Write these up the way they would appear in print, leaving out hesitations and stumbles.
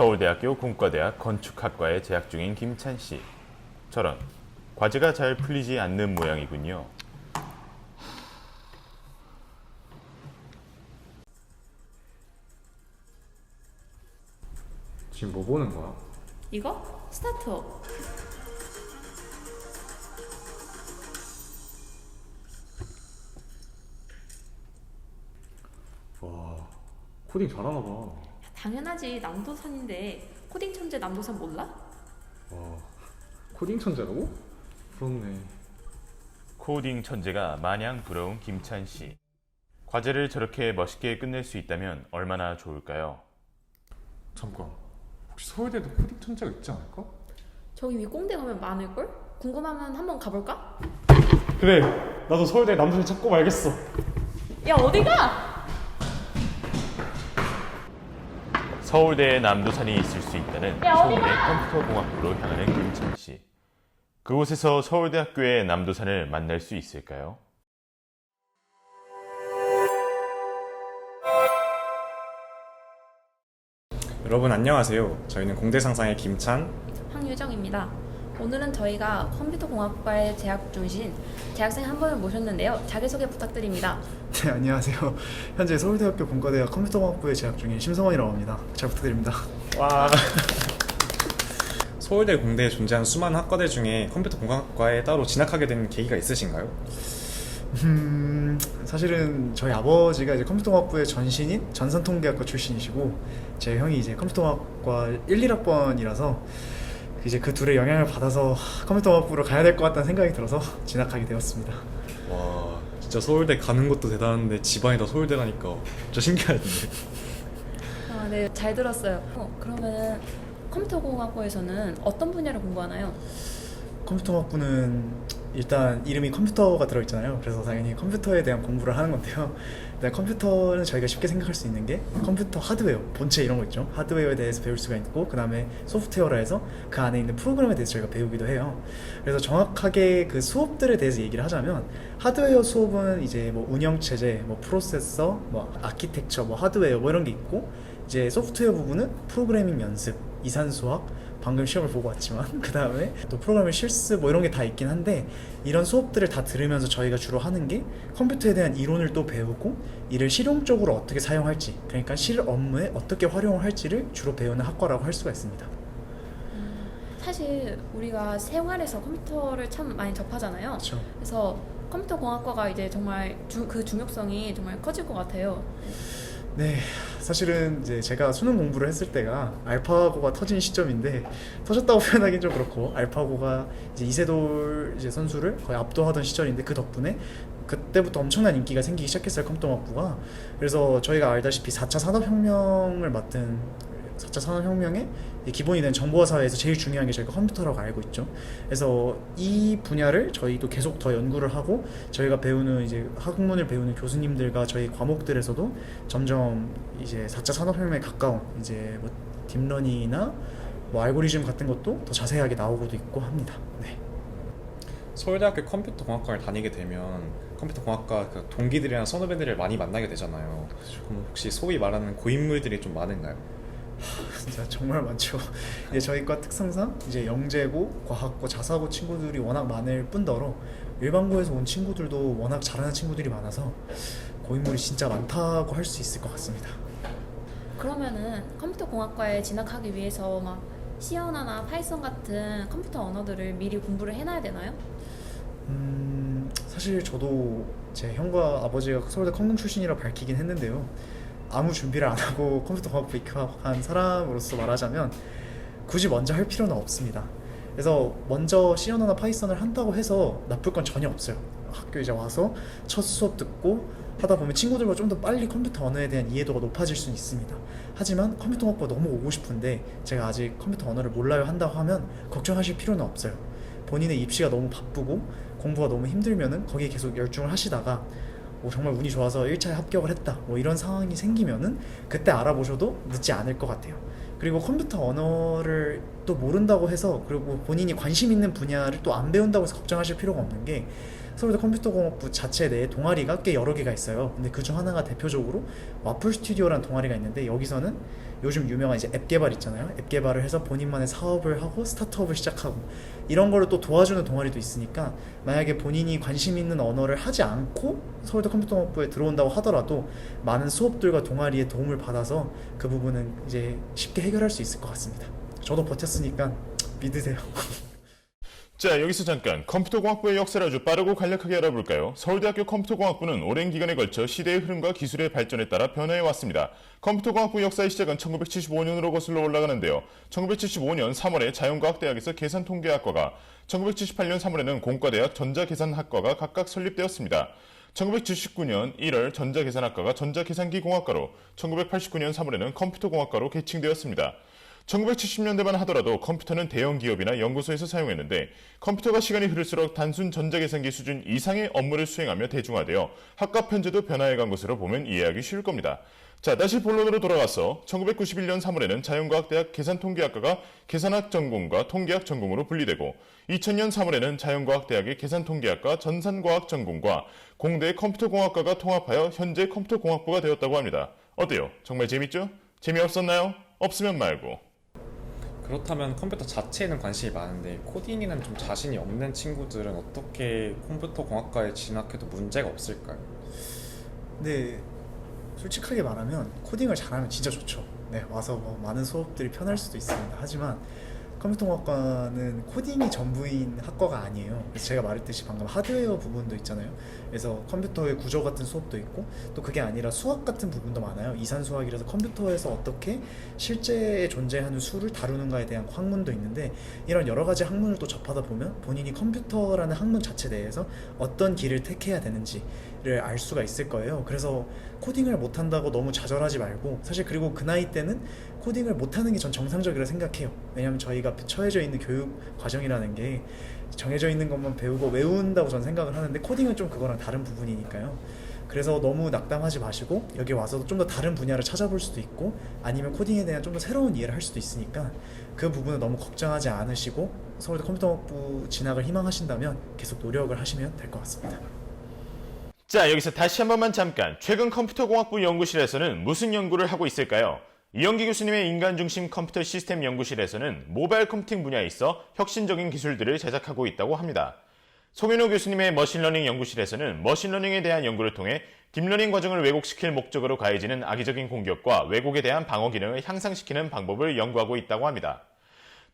서울대학교 공과대학 건축학과에 재학 중인 김찬 씨. 저런, 과제가 잘 풀리지 않는 모양이군요. 지금 뭐 보는 거야? 이거? 스타트업. 와, 코딩 잘하나 봐. 당연하지. 남도산인데 코딩 천재 남도산 몰라? 와, 코딩 천재라고? 부럽네. 코딩 천재가 마냥 부러운 김찬 씨. 과제를 저렇게 멋있게 끝낼 수 있다면 얼마나 좋을까요? 잠깐, 혹시 서울대도 코딩 천재가 있지 않을까? 저기 위 꽁대 가면 많을걸? 궁금하면 한번 가볼까? 그래, 나도 서울대 남순이 찾고 말겠어. 야, 어디가? 서울대에 남도산이 있을 수 있다는 서울대 컴퓨터공학부로 향하는 김찬 씨. 그곳에서 서울대학교의 남도산을 만날 수 있을까요? 여러분 안녕하세요. 저희는 공대상상의 김찬. 황유정입니다. 오늘은 저희가 컴퓨터공학과에 재학 중이신 재학생 한 분을 모셨는데요. 자기소개 부탁드립니다. 네, 안녕하세요. 현재 서울대학교 본과대학 컴퓨터공학부에 재학 중인 심성원이라고 합니다. 잘 부탁드립니다. 와. 서울대, 공대에 존재하는 수많은 학과들 중에 컴퓨터공학과에 따로 진학하게 된 계기가 있으신가요? 사실은 저희 아버지가 이제 컴퓨터공학부의 전신인 전산통계학과 출신이시고 제 형이 이제 컴퓨터공학과 1, 2학번이라서 이제 그 둘의 영향을 받아서 컴퓨터공학부로 가야 될 것 같다는 생각이 들어서 진학하게 되었습니다. 와, 진짜 서울대 가는 것도 대단한데 집안이 다 서울대라니까 진짜 신기하던데. 아, 네, 잘 들었어요. 그러면 컴퓨터공학과에서는 어떤 분야를 공부하나요? 컴퓨터공학부는 일단 이름이 컴퓨터가 들어있잖아요. 그래서 당연히 컴퓨터에 대한 공부를 하는 건데요. 일단 컴퓨터는 저희가 쉽게 생각할 수 있는 게 컴퓨터 하드웨어, 본체 이런 거 있죠. 하드웨어에 대해서 배울 수가 있고, 그 다음에 소프트웨어라 해서 그 안에 있는 프로그램에 대해서 저희가 배우기도 해요. 그래서 정확하게 그 수업들에 대해서 얘기를 하자면 하드웨어 수업은 이제 뭐 운영체제, 뭐 프로세서, 뭐 아키텍처, 뭐 하드웨어 뭐 이런 게 있고, 이제 소프트웨어 부분은 프로그래밍 연습, 이산수학, 방금 시험을 보고 왔지만 그 다음에 또 프로그램의 실습 뭐 이런 게 다 있긴 한데, 이런 수업들을 다 들으면서 저희가 주로 하는 게 컴퓨터에 대한 이론을 또 배우고 이를 실용적으로 어떻게 사용할지, 그러니까 실 업무에 어떻게 활용을 할지를 주로 배우는 학과라고 할 수가 있습니다. 사실 우리가 생활에서 컴퓨터를 참 많이 접하잖아요. 그렇죠. 그래서 컴퓨터공학과가 이제 정말 그 중요성이 정말 커질 것 같아요. 네, 사실은 이제 제가 수능 공부를 했을 때가 알파고가 터진 시점인데, 터졌다고 표현하기는 좀 그렇고, 알파고가 이제 이세돌 이제 선수를 거의 압도하던 시절인데, 그 덕분에 그때부터 엄청난 인기가 생기기 시작했어요, 컴퓨터공학부가. 그래서 저희가 알다시피 4차 산업혁명을 맡은 4차 산업혁명의 기본이 된 정보화 사회에서 제일 중요한 게 저희가 컴퓨터라고 알고 있죠. 그래서 이 분야를 저희도 계속 더 연구를 하고, 저희가 배우는 이제 학문을 배우는 교수님들과 저희 과목들에서도 점점 이제 4차 산업혁명에 가까운 이제 뭐 딥러닝이나 뭐 알고리즘 같은 것도 더 자세하게 나오고도 있고 합니다. 네. 서울대학교 컴퓨터공학과를 다니게 되면 컴퓨터공학과 그 동기들이랑 선후배들을 많이 만나게 되잖아요. 그럼 혹시 소위 말하는 고인물들이 좀 많은가요? 진짜 정말 많죠. 이제 저희과 특성상 이제 영재고, 과학고, 자사고 친구들이 워낙 많을 뿐더러 일반고에서 온 친구들도 워낙 잘하는 친구들이 많아서 고인물이 진짜 많다고 할 수 있을 것 같습니다. 그러면은 컴퓨터공학과에 진학하기 위해서 막 C언어나 파이썬 같은 컴퓨터 언어들을 미리 공부를 해놔야 되나요? 사실 저도 제 형과 아버지가 서울대 컴공 출신이라 밝히긴 했는데요. 아무 준비를 안 하고 컴퓨터공학부 입학한 사람으로서 말하자면 굳이 먼저 할 필요는 없습니다. 그래서 먼저 C언어나 파이썬을 한다고 해서 나쁠 건 전혀 없어요. 학교 이제 와서 첫 수업 듣고 하다 보면 친구들과 좀 더 빨리 컴퓨터 언어에 대한 이해도가 높아질 수는 있습니다. 하지만 컴퓨터공학과 너무 오고 싶은데 제가 아직 컴퓨터 언어를 몰라요 한다고 하면 걱정하실 필요는 없어요. 본인의 입시가 너무 바쁘고 공부가 너무 힘들면은 거기에 계속 열중을 하시다가 정말 운이 좋아서 1차에 합격을 했다 뭐 이런 상황이 생기면은 그때 알아보셔도 늦지 않을 것 같아요. 그리고 컴퓨터 언어를 또 모른다고 해서, 그리고 본인이 관심 있는 분야를 또 안 배운다고 해서 걱정하실 필요가 없는 게, 서울대 컴퓨터공학부 자체 내에 동아리가 꽤 여러 개가 있어요. 근데 그중 하나가 대표적으로 와플 스튜디오라는 동아리가 있는데, 여기서는 요즘 유명한 이제 앱 개발 있잖아요. 앱 개발을 해서 본인만의 사업을 하고 스타트업을 시작하고 이런 거를 또 도와주는 동아리도 있으니까, 만약에 본인이 관심 있는 언어를 하지 않고 서울대 컴퓨터공학부에 들어온다고 하더라도 많은 수업들과 동아리의 도움을 받아서 그 부분은 이제 쉽게 해결할 수 있을 것 같습니다. 저도 버텼으니까 믿으세요. 자, 여기서 잠깐 컴퓨터공학부의 역사를 아주 빠르고 간략하게 알아볼까요? 서울대학교 컴퓨터공학부는 오랜 기간에 걸쳐 시대의 흐름과 기술의 발전에 따라 변화해왔습니다. 컴퓨터공학부 역사의 시작은 1975년으로 거슬러 올라가는데요. 1975년 3월에 자연과학대학에서 계산통계학과가, 1978년 3월에는 공과대학 전자계산학과가 각각 설립되었습니다. 1979년 1월 전자계산학과가 전자계산기공학과로, 1989년 3월에는 컴퓨터공학과로 개칭되었습니다. 1970년대만 하더라도 컴퓨터는 대형 기업이나 연구소에서 사용했는데, 컴퓨터가 시간이 흐를수록 단순 전자계산기 수준 이상의 업무를 수행하며 대중화되어 학과 편제도 변화해간 것으로 보면 이해하기 쉬울 겁니다. 자, 다시 본론으로 돌아가서 1991년 3월에는 자연과학대학 계산통계학과가 계산학 전공과 통계학 전공으로 분리되고, 2000년 3월에는 자연과학대학의 계산통계학과 전산과학 전공과 공대 컴퓨터공학과가 통합하여 현재 컴퓨터공학부가 되었다고 합니다. 어때요? 정말 재밌죠? 재미없었나요? 없으면 말고. 그렇다면 컴퓨터 자체에는 관심이 많은데 코딩에는 좀 자신이 없는 친구들은 어떻게 컴퓨터 공학과에 진학해도 문제가 없을까요? 근데 솔직하게 말하면 코딩을 잘하면 진짜 좋죠. 네, 와서 뭐 많은 수업들이 편할 수도 있습니다. 하지만 컴퓨터공학과는 코딩이 전부인 학과가 아니에요. 그래서 제가 말했듯이 방금 하드웨어 부분도 있잖아요. 그래서 컴퓨터의 구조 같은 수업도 있고, 또 그게 아니라 수학 같은 부분도 많아요. 이산수학이라서 컴퓨터에서 어떻게 실제에 존재하는 수를 다루는가에 대한 학문도 있는데, 이런 여러 가지 학문을 또 접하다 보면 본인이 컴퓨터라는 학문 자체 내에서 어떤 길을 택해야 되는지를 알 수가 있을 거예요. 그래서 코딩을 못한다고 너무 좌절하지 말고, 사실 그리고 그 나이 때는 코딩을 못하는 게 전 정상적이라 생각해요. 왜냐하면 저희가 처해져 있는 교육 과정이라는 게 정해져 있는 것만 배우고 외운다고 저는 생각을 하는데, 코딩은 좀 그거랑 다른 부분이니까요. 그래서 너무 낙담하지 마시고 여기 와서도 좀 더 다른 분야를 찾아볼 수도 있고, 아니면 코딩에 대한 좀 더 새로운 이해를 할 수도 있으니까 그 부분은 너무 걱정하지 않으시고 서울대 컴퓨터학부 진학을 희망하신다면 계속 노력을 하시면 될 것 같습니다. 자, 여기서 다시 한 번만 잠깐, 최근 컴퓨터공학부 연구실에서는 무슨 연구를 하고 있을까요? 이영기 교수님의 인간중심 컴퓨터 시스템 연구실에서는 모바일 컴퓨팅 분야에 있어 혁신적인 기술들을 제작하고 있다고 합니다. 송윤호 교수님의 머신러닝 연구실에서는 머신러닝에 대한 연구를 통해 딥러닝 과정을 왜곡시킬 목적으로 가해지는 악의적인 공격과 왜곡에 대한 방어 기능을 향상시키는 방법을 연구하고 있다고 합니다.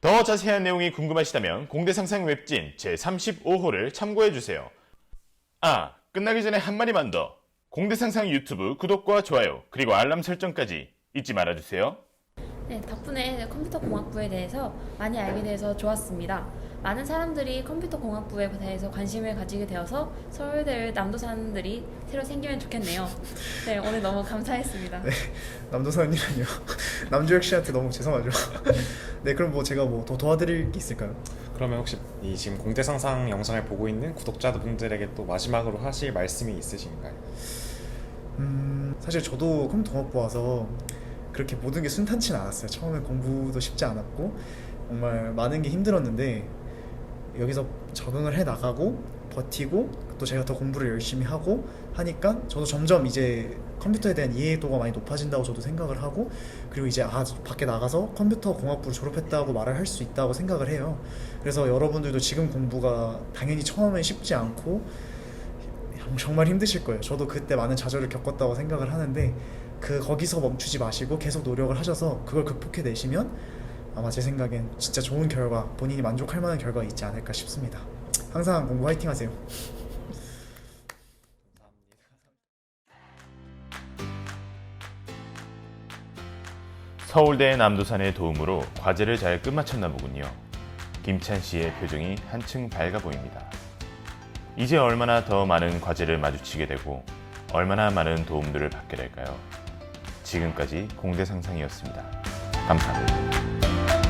더 자세한 내용이 궁금하시다면 공대상상 웹진 제35호를 참고해주세요. 아, 끝나기 전에 한마디만 더. 공대상상 유튜브 구독과 좋아요, 그리고 알람 설정까지 잊지 말아주세요. 네, 덕분에 컴퓨터 공학부에 대해서 많이 알게 돼서 좋았습니다. 많은 사람들이 컴퓨터 공학부에 대해서 관심을 가지게 되어서 서울대 남도산들이 새로 생기면 좋겠네요. 네, 오늘 너무 감사했습니다. 네, 남도사님은요. 남주혁 씨한테 너무 죄송하죠. 네, 그럼 뭐 제가 뭐 더 도와드릴 게 있을까요? 그러면 혹시 이 지금 공대 상상 영상을 보고 있는 구독자분들에게 또 마지막으로 하실 말씀이 있으신가요? 사실 저도 컴퓨터 공학부 와서 그렇게 모든 게 순탄치는 않았어요. 처음에 공부도 쉽지 않았고 정말 많은 게 힘들었는데, 여기서 적응을 해 나가고 버티고 또 제가 더 공부를 열심히 하고 하니까 저도 점점 이제 컴퓨터에 대한 이해도가 많이 높아진다고 저도 생각을 하고, 그리고 이제 밖에 나가서 컴퓨터 공학부를 졸업했다고 말을 할 수 있다고 생각을 해요. 그래서 여러분들도 지금 공부가 당연히 처음엔 쉽지 않고 정말 힘드실 거예요. 저도 그때 많은 좌절을 겪었다고 생각을 하는데, 거기서 멈추지 마시고 계속 노력을 하셔서 그걸 극복해내시면 아마 제 생각엔 진짜 좋은 결과, 본인이 만족할 만한 결과가 있지 않을까 싶습니다. 항상 공부 화이팅 하세요. 서울대 남도산의 도움으로 과제를 잘 끝마쳤나 보군요. 김찬 씨의 표정이 한층 밝아 보입니다. 이제 얼마나 더 많은 과제를 마주치게 되고 얼마나 많은 도움들을 받게 될까요? 지금까지 공대상상이었습니다. 감사합니다.